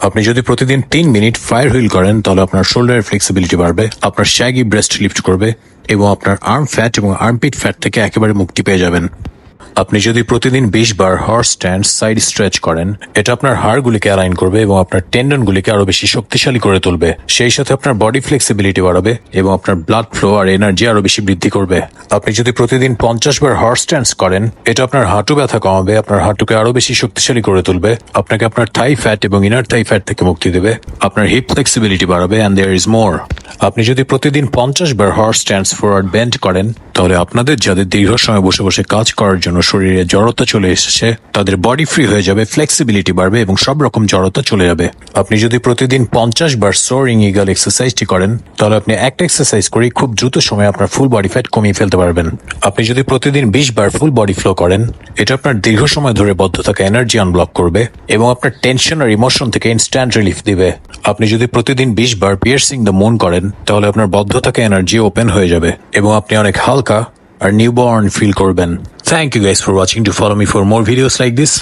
আপনি যদি প্রতিদিন 3 মিনিট ফায়ার হুইল করেন তাহলে আপনার শোল্ডারের ফ্লেক্সিবিলিটি বাড়বে, আপনার শ্যাগি ব্রেস্ট লিফট করবে এবং আপনার আর্ম ফ্যাট এবং আর্মপিট ফ্যাট থেকে একেবারে মুক্তি পেয়ে যাবেন। আপনি যদি প্রতিদিন 20 বার হর্স স্ট্যান্ড সাইড স্ট্রেচ করেন, এটা আপনার হাড়গুলিকে অ্যালাইন করবে এবং আপনার টেন্ডনগুলিকে আরো বেশি শক্তিশালী করে তুলবে। সেই সাথে আপনার বডি ফ্লেক্সিবিলিটি বাড়াবে এবং আপনার ব্লাড ফ্লো আর এনার্জি আরো বেশি বৃদ্ধি করবে। আপনি যদি প্রতিদিন 50 বার হর্স স্ট্যান্ডস করেন, এটা আপনার হাঁটু ব্যথা কমাবে, আপনার হাঁটুকে আরো বেশি শক্তিশালী করে তুলবে, আপনাকে আপনার থাই ফ্যাট এবং ইনার থাই ফ্যাট থেকে মুক্তি দেবে, আপনার হিপ ফ্লেক্সিবিলিটি বাড়াবে অ্যান্ড দেয়ার ইজ মোর। আপনি যদি প্রতিদিন 50 বার হর্স স্ট্যান্ডস ফরওয়ার্ড বেন্ড করেন, তাহলে আপনাদের যাদের দীর্ঘ সময় বসে বসে কাজ করার জন্য শরীরে জড়তা চলে এসেছে, তাদের বডি ফ্রি হয়ে যাবে, ফ্লেক্সিবিলিটি বাড়বে এবং সব রকম জড়তা চলে যাবে। আপনি যদি প্রতিদিন 50 বার সোরিং ইগল এক্সারসাইজটি করেন, তাহলে আপনি একটা এক্সারসাইজ করে খুব দ্রুত সময়ে আপনার ফুল বডি ফ্যাট কমিয়ে ফেলতে পারবেন। আপনি যদি প্রতিদিন 20 বার ফুল বডি ফ্লো করেন, এটা আপনার দীর্ঘ সময় ধরে বদ্ধ থাকা এনার্জি আনব্লক করবে এবং আপনার টেনশন আর ইমোশন থেকে ইনস্ট্যান্ট রিলিফ দিবে। আপনি যদি প্রতিদিন 20 বার পিয়ার্সিং দ্য মুন করেন, তাহলে আপনার বদ্ধ থাকা এনার্জি ওপেন হয়ে যাবে এবং আপনি অনেক হালকা আর নিউবর্ন ফিল করবেন। Thank you guys for watching. To follow me for more videos like this.